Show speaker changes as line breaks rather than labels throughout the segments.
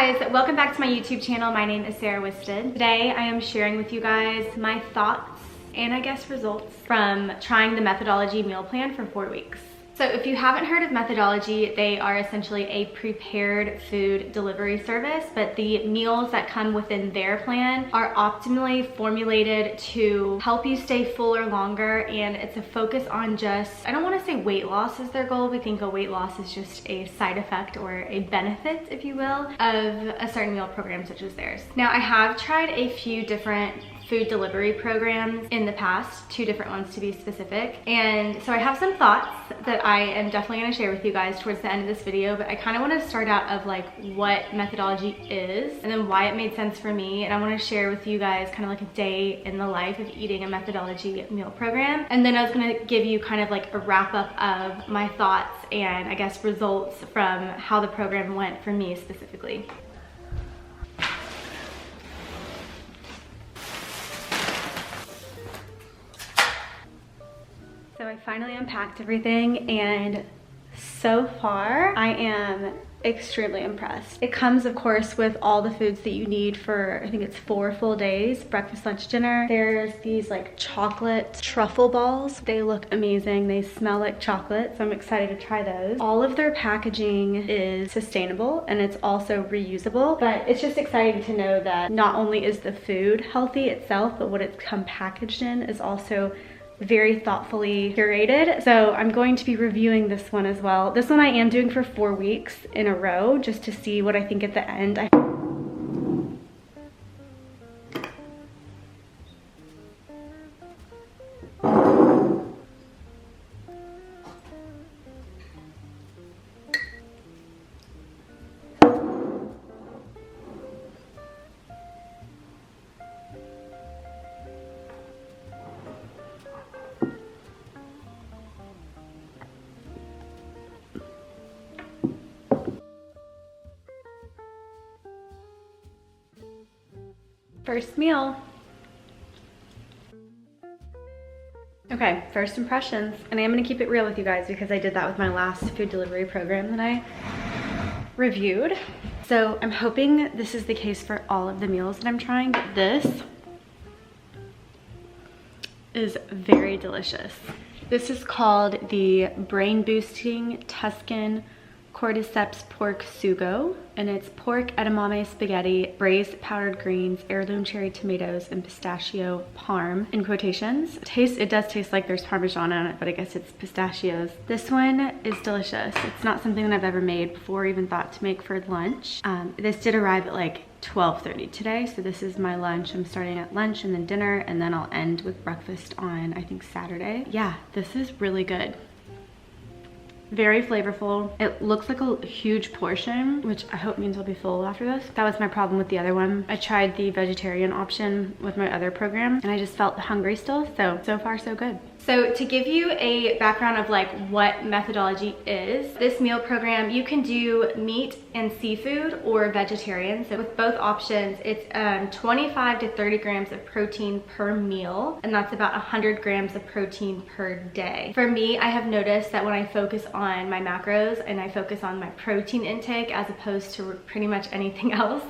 guys, welcome back to my YouTube channel. My name is Sarah Wisted. Today I am sharing with you guys my thoughts and I guess results from trying the Methodology meal plan for 4 weeks. So if you haven't heard of Methodology, they are essentially a prepared food delivery service, but the meals that come within their plan are optimally formulated to help you stay fuller longer, and it's a focus on just, I don't want to say weight loss is their goal. We think a weight loss is just a side effect or a benefit, if you will, of a certain meal program such as theirs. Now, I have tried a few different food delivery programs in the past, 2 different ones to be specific. And so I have some thoughts that I am definitely going to share with you guys towards the end of this video, but I kind of want to start out of like what Methodology is and then why it made sense for me. And I want to share with you guys kind of like a day in the life of eating a Methodology meal program. And then I was going to give you kind of like a wrap up of my thoughts and I guess results from how the program went for me specifically. So I finally unpacked everything, and so far I am extremely impressed. It comes, of course, with all the foods that you need for, I think it's 4 full days, breakfast, lunch, dinner. There's these like chocolate truffle balls. They look amazing. They smell like chocolate, so I'm excited to try those. All of their packaging is sustainable and it's also reusable, but it's just exciting to know that not only is the food healthy itself, but what it's come packaged in is also very thoughtfully curated. So I'm going to be reviewing this one as well. This one I am doing for 4 weeks in a row just to see what I think at the end. First meal. Okay, first impressions. And I am gonna keep it real with you guys because I did that with my last food delivery program that I reviewed. So I'm hoping this is the case for all of the meals that I'm trying, but this is very delicious. This is called the Brain Boosting Tuscan Cordyceps Pork Sugo, and it's pork edamame spaghetti, braised powdered greens, heirloom cherry tomatoes, and pistachio parm in quotations. It does taste like there's Parmesan on it, but I guess it's pistachios. This one is delicious. It's not something that I've ever made before or even thought to make for lunch. This did arrive at like 12:30 today, so this is my lunch. I'm starting at lunch and then dinner, and then I'll end with breakfast on, I think, Saturday. Yeah, this is really good. Very flavorful. It looks like a huge portion, which I hope means I'll be full after this. That was my problem with the other one. I tried the vegetarian option with my other program and I just felt hungry still, so far so good. So to give you a background of like what Methodology is, this meal program, you can do meat and seafood or vegetarian. So with both options, it's 25 to 30 grams of protein per meal, and that's about 100 grams of protein per day. For me, I have noticed that when I focus on my macros and I focus on my protein intake as opposed to pretty much anything else,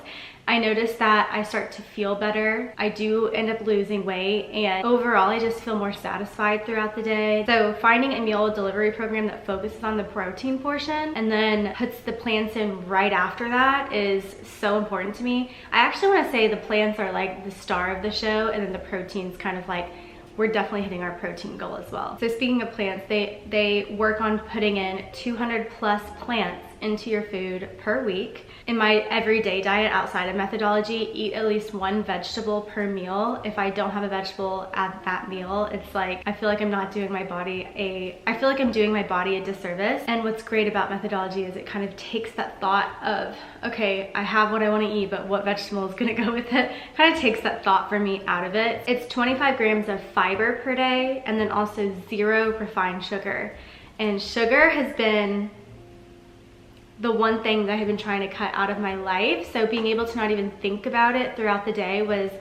I noticed that I start to feel better. I do end up losing weight, and overall I just feel more satisfied throughout the day. So finding a meal delivery program that focuses on the protein portion and then puts the plants in right after that is so important to me. I actually want to say the plants are like the star of the show, and then the protein's kind of like, we're definitely hitting our protein goal as well. So speaking of plants, they work on putting in 200 plus plants into your food per week. In my everyday diet outside of Methodology, eat at least 1 vegetable per meal. If I don't have a vegetable at that meal, it's like, I feel like I'm not doing my body I feel like I'm doing my body a disservice. And what's great about Methodology is it kind of takes that thought of, okay, I have what I want to eat, but what vegetable is gonna go with it? Kind of takes that thought for me out of it. It's 25 grams of fiber per day, and then also 0 refined sugar. And sugar has been the one thing that I've been trying to cut out of my life. So being able to not even think about it throughout the day was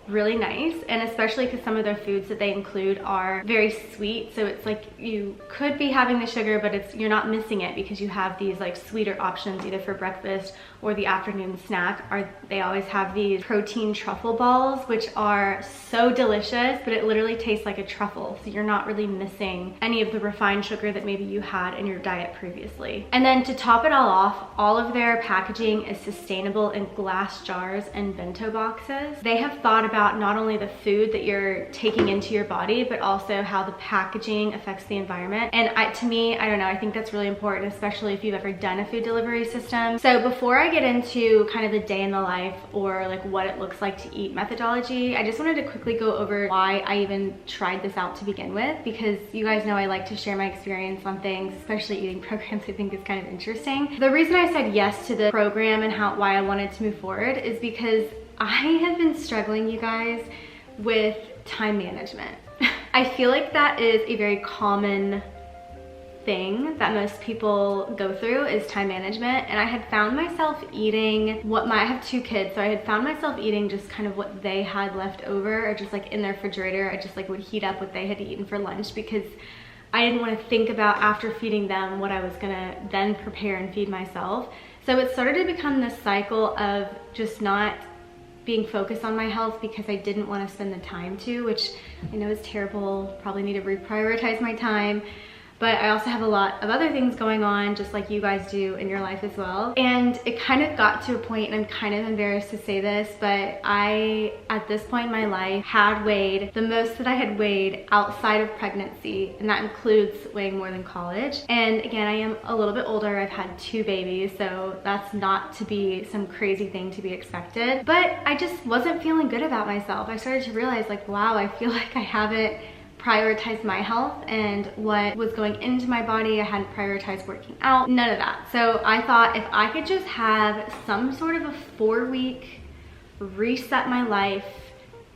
really nice, and especially because some of their foods that they include are very sweet, so it's like you could be having the sugar, but you're not missing it because you have these like sweeter options either for breakfast or the afternoon snack. They always have these protein truffle balls, which are so delicious, but it literally tastes like a truffle, so you're not really missing any of the refined sugar that maybe you had in your diet previously. And then to top it all off, all of their packaging is sustainable in glass jars and bento boxes. They have thought about not only the food that you're taking into your body, but also how the packaging affects the environment. And to me, I don't know, I think that's really important, especially if you've ever done a food delivery system. So before I get into kind of the day in the life or like what it looks like to eat methodology, I just wanted to quickly go over why I even tried this out to begin with, because you guys know I like to share my experience on things, especially eating programs. I think is kind of interesting. The reason I said yes to the program and why I wanted to move forward is because I have been struggling, you guys, with time management. I feel like that is a very common thing that most people go through is time management, and I had found myself eating I have 2 kids, so I had found myself eating just kind of what they had left over, or just like in their refrigerator. I just like would heat up what they had eaten for lunch because I didn't want to think about after feeding them what I was gonna then prepare and feed myself. So it started to become this cycle of just not being focused on my health because I didn't want to spend the time to, which I know is terrible, probably need to reprioritize my time. But I also have a lot of other things going on, just like you guys do in your life as well. And it kind of got to a point, and I'm kind of embarrassed to say this, but I, at this point in my life, had weighed the most that I had weighed outside of pregnancy, and that includes weighing more than college. And again, I am a little bit older. I've had 2 babies, so that's not to be some crazy thing to be expected. But I just wasn't feeling good about myself. I started to realize like, wow, I feel like I haven't prioritized my health and what was going into my body. I hadn't prioritized working out, none of that. So I thought if I could just have some sort of a 4-week reset my life,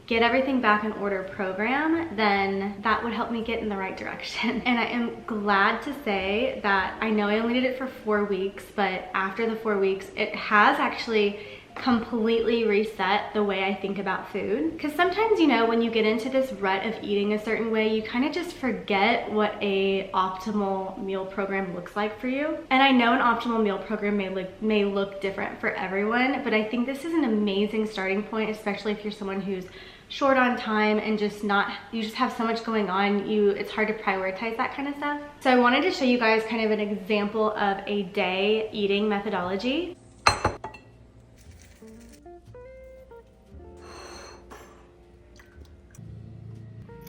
get everything back in order program, then that would help me get in the right direction. And I am glad to say that I know I only did it for 4 weeks, but after the 4 weeks, it has actually completely reset the way I think about food. Because sometimes, you know, when you get into this rut of eating a certain way, you kind of just forget what a optimal meal program looks like for you. And I know an optimal meal program may look different for everyone, but I think this is an amazing starting point, especially if you're someone who's short on time and you just have so much going on, it's hard to prioritize that kind of stuff. So I wanted to show you guys kind of an example of a day eating methodology.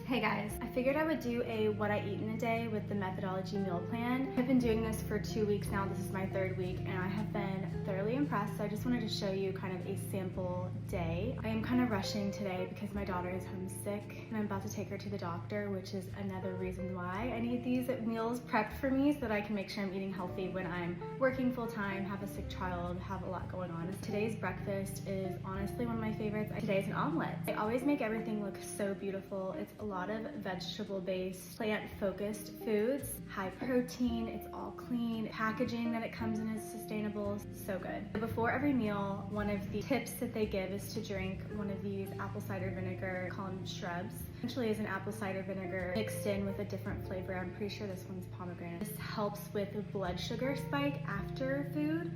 Hey guys, I figured I would do a what I eat in a day with the methodology meal plan. I've been doing this for 2 weeks now. This is my 3rd week and I have been thoroughly impressed. So I just wanted to show you kind of a sample day. I am kind of rushing today because my daughter is homesick and I'm about to take her to the doctor, which is another reason why I need these meals prepped for me so that I can make sure I'm eating healthy when I'm working full time, have a sick child, have a lot going on. Today's breakfast is honestly one of my favorites. Today's an omelet. I always make everything look so beautiful. It's a lot of vegetable-based, plant-focused foods, high protein, it's all clean. Packaging that it comes in is sustainable, so good. Before every meal, one of the tips that they give is to drink one of these apple cider vinegar, call them shrubs. Essentially is an apple cider vinegar mixed in with a different flavor. I'm pretty sure this one's pomegranate. This helps with a blood sugar spike after food.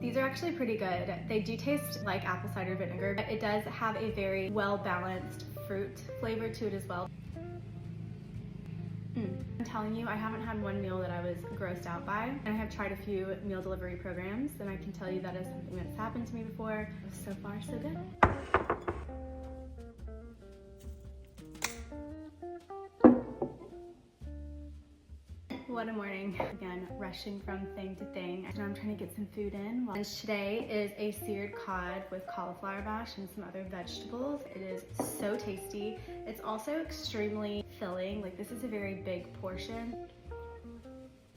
These are actually pretty good. They do taste like apple cider vinegar, but it does have a very well-balanced fruit flavor to it as well. I'm telling you, I haven't had one meal that I was grossed out by. And I have tried a few meal delivery programs, and I can tell you that is something that's happened to me before. So far, so good. What a morning. Again, rushing from thing to thing. Now I'm trying to get some food in. Lunch today is a seared cod with cauliflower mash and some other vegetables. It is so tasty. It's also extremely filling. Like, this is a very big portion.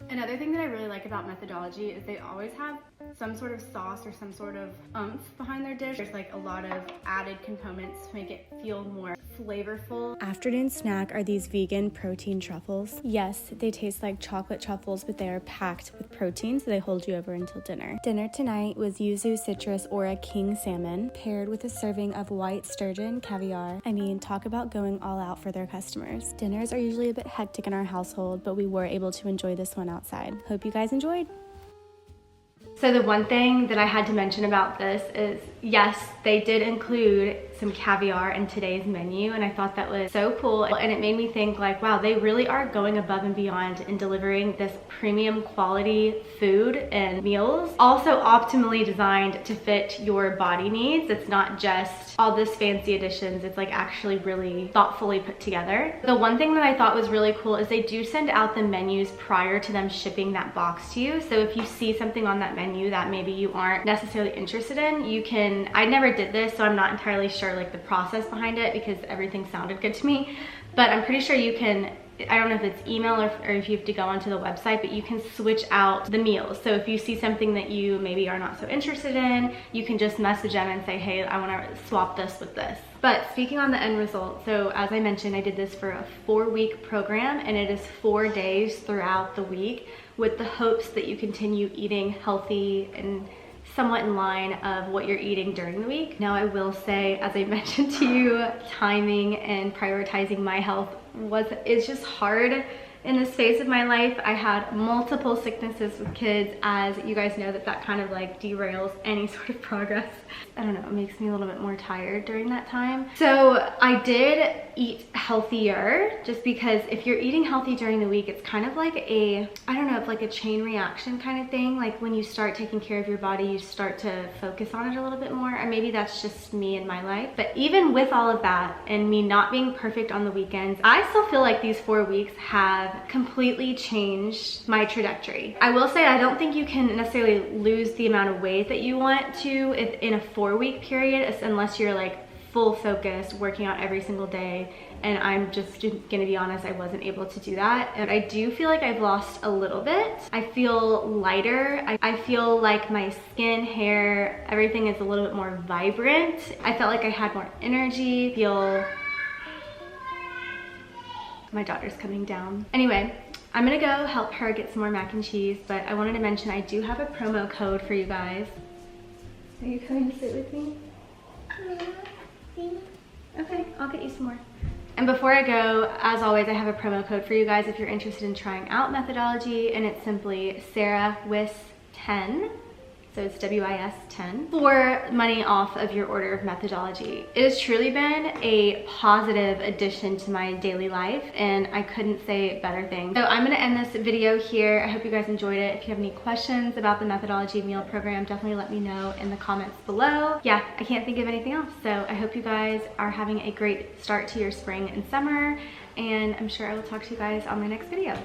Another thing that I really like about methodology is they always have some sort of sauce or some sort of oomph behind their dish. There's like a lot of added components to make it feel more flavorful. Afternoon snack are these vegan protein truffles. Yes, they taste like chocolate truffles, but they are packed with protein, so they hold you over until dinner. Dinner tonight was yuzu citrus or a king salmon paired with a serving of white sturgeon caviar. I mean, talk about going all out for their customers. Dinners are usually a bit hectic in our household, but we were able to enjoy this one outside. Hope you guys enjoyed. So the one thing that I had to mention about this is, yes, they did include some caviar in today's menu, and I thought that was so cool. And it made me think like, wow, they really are going above and beyond in delivering this premium quality food and meals. Also optimally designed to fit your body needs. It's not just all this fancy additions. It's like actually really thoughtfully put together. The one thing that I thought was really cool is they do send out the menus prior to them shipping that box to you. So if you see something on that menu that maybe you aren't necessarily interested in, you can, I never did this, so I'm not entirely sure like the process behind it because everything sounded good to me, but I'm pretty sure you can, I don't know if it's email or if you have to go onto the website, but you can switch out the meals. So if you see something that you maybe are not so interested in, you can just message them and say, hey, I want to swap this with this. But speaking on the end result, so as I mentioned, I did this for a 4-week program, and it is 4 days throughout the week with the hopes that you continue eating healthy and somewhat in line of what you're eating during the week. Now I will say, as I mentioned to you, timing and prioritizing my health is just hard in this phase of my life. I had multiple sicknesses with kids, as you guys know that kind of like derails any sort of progress. I don't know, it makes me a little bit more tired during that time. So I did eat healthier, just because if you're eating healthy during the week, it's kind of like a, I don't know, it's like a chain reaction kind of thing. Like when you start taking care of your body, you start to focus on it a little bit more, or maybe that's just me in my life. But even with all of that and me not being perfect on the weekends, I still feel like these 4 weeks have completely changed my trajectory. I will say I don't think you can necessarily lose the amount of weight that you want to in a 4-week period, unless you're like full focus working out every single day. And I'm just gonna be honest, I wasn't able to do that. And I do feel like I've lost a little bit. I feel lighter. I feel like my skin, hair, everything is a little bit more vibrant. I felt like I had more energy. My daughter's coming down. Anyway, I'm gonna go help her get some more mac and cheese, but I wanted to mention I do have a promo code for you guys. Are you coming to sit with me? Okay, I'll get you some more. And before I go, as always, I have a promo code for you guys if you're interested in trying out Methodology, and it's simply SarahWis10. So it's WIS 10 for money off of your order of Methodology. It has truly been a positive addition to my daily life, and I couldn't say better things. So I'm gonna end this video here. I hope you guys enjoyed it. If you have any questions about the Methodology meal program, definitely let me know in the comments below. Yeah, I can't think of anything else. So I hope you guys are having a great start to your spring and summer, and I'm sure I will talk to you guys on my next video.